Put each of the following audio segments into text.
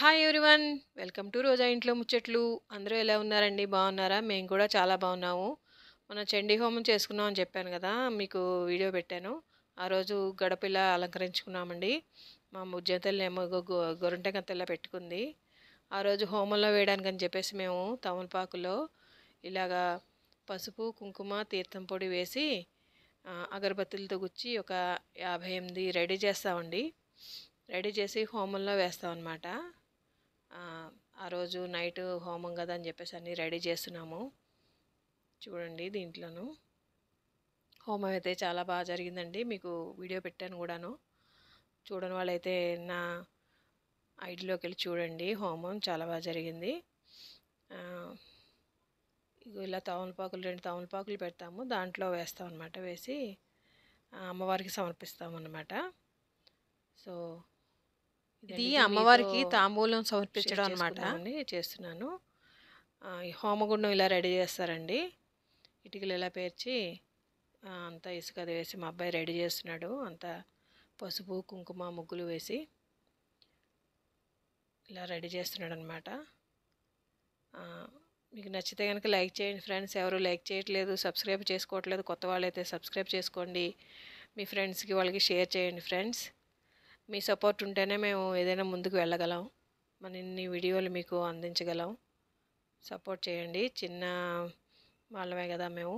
Hi everyone. Welcome to రోజా ఇంట్లో ముచ్చట్లు. అందరూ ఎలా ఉన్నారండి? బాగున్నారా? మేము కూడా చాలా బాగున్నాము. మనం చండీ హోమం చేసుకున్నాం అని చెప్పాను కదా! మీకు వీడియో పెట్టాను. ఆ రోజు గడప ఇలా అలంకరించుకున్నామండి. మా ముజ్జతల్నేమో గొరుంటెకంత పెట్టుకుంది. ఆ రోజు హోమంలో వేయడానికని చెప్పేసి మేము తమలపాకులో ఇలాగా పసుపు, కుంకుమ, తీర్థం పొడి వేసి అగరబత్తులతో గుచ్చి ఒక 58 రెడీ చేస్తామండి. రెడీ చేసి హోమంలో వేస్తామన్నమాట. ఆ రోజు నైట్ హోమం కదా అని చెప్పేసి అన్నీ రెడీ చేస్తున్నాము. చూడండి దీంట్లోనూ హోమం అయితే చాలా బాగా జరిగిందండి. మీకు వీడియో పెట్టాను కూడాను. చూడని వాళ్ళైతే నా ఐడిలోకి వెళ్ళి చూడండి. హోమం చాలా బాగా జరిగింది. ఇగో ఇలా తమలపాకులు 2 తమలపాకులు పెడతాము. దాంట్లో వేస్తాం అన్నమాట. వేసి అమ్మవారికి సమర్పిస్తామన్నమాట. సో ఇది అమ్మవారికి తాంబూలం సమర్పించడం అన్నమాట. చేస్తున్నాను. ఈ హోమగుండం ఇలా రెడీ చేస్తారండి. ఇటుకలు ఇలా పేర్చి అంతా ఇసుక అది వేసి మా అబ్బాయి రెడీ చేస్తున్నాడు. అంతా పసుపు, కుంకుమ, ముగ్గులు వేసి ఇలా రెడీ చేస్తున్నాడు అనమాట. మీకు నచ్చితే కనుక లైక్ చేయండి ఫ్రెండ్స్. ఎవరు లైక్ చేయట్లేదు, సబ్స్క్రైబ్ చేసుకోవట్లేదు. కొత్త వాళ్ళైతే సబ్స్క్రైబ్ చేసుకోండి. మీ ఫ్రెండ్స్కి వాళ్ళకి షేర్ చేయండి ఫ్రెండ్స్. మీ సపోర్ట్ ఉంటేనే మేము ఏదైనా ముందుకు వెళ్ళగలం. మన ఇన్ని వీడియోలు మీకు అందించగలం. సపోర్ట్ చేయండి. చిన్న వాళ్ళమే కదా మేము.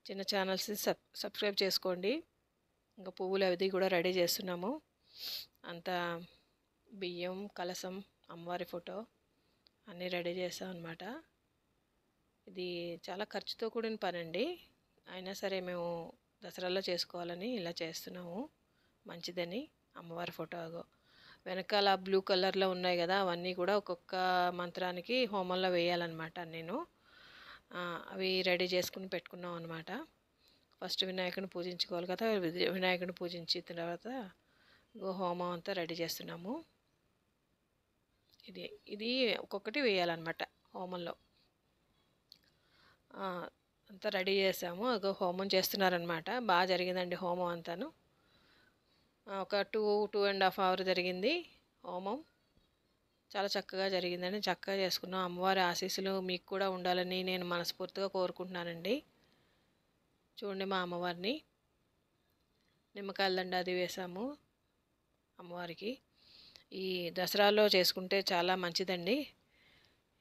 చిన్న ఛానల్స్ని సబ్స్క్రైబ్ చేసుకోండి. ఇంకా పువ్వులు అవి కూడా రెడీ చేస్తున్నాము. అంతా బియ్యం, కలసం, అమ్మవారి ఫోటో అన్నీ రెడీ చేస్తాం అన్నమాట. ఇది చాలా ఖర్చుతో కూడిన పని అండి. అయినా సరే మేము దసరాలో చేసుకోవాలని ఇలా చేస్తున్నాము. మంచిదని అమ్మవారి ఫోటో వెనకాల బ్లూ కలర్లో ఉన్నాయి కదా, అవన్నీ కూడా ఒక్కొక్క మంత్రానికి హోమంలో వేయాలన్నమాట. నేను అవి రెడీ చేసుకుని పెట్టుకున్నాం అనమాట. ఫస్ట్ వినాయకుడిని పూజించుకోవాలి కదా. వినాయకుడిని పూజించిన తర్వాత హోమం అంతా రెడీ చేస్తున్నాము. ఇది ఒక్కొక్కటి వేయాలన్నమాట హోమంలో. అంతా రెడీ చేసాము. హోమం చేస్తున్నారనమాట. బాగా జరిగిందండి హోమం అంతాను. ఒక 2.5 అవర్ జరిగింది హోమం. చాలా చక్కగా జరిగిందండి. చక్కగా చేసుకున్నాం. అమ్మవారి ఆశీస్సులు మీకు కూడా ఉండాలని నేను మనస్ఫూర్తిగా కోరుకుంటున్నానండి. చూడండి మా అమ్మవారిని. నిమ్మకాయల దండ అది వేసాము అమ్మవారికి. ఈ దసరాలో చేసుకుంటే చాలా మంచిదండి.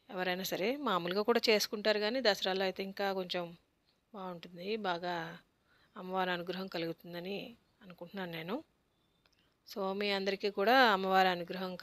ఎవరైనా సరే మామూలుగా కూడా చేసుకుంటారు, కానీ దసరాలో అయితే ఇంకా కొంచెం బాగుంటుంది. బాగా అమ్మవారి అనుగ్రహం కలుగుతుందని అనుకుంటున్నాను నేను. సో మీ అందరికీ కూడా అమ్మవారి అనుగ్రహం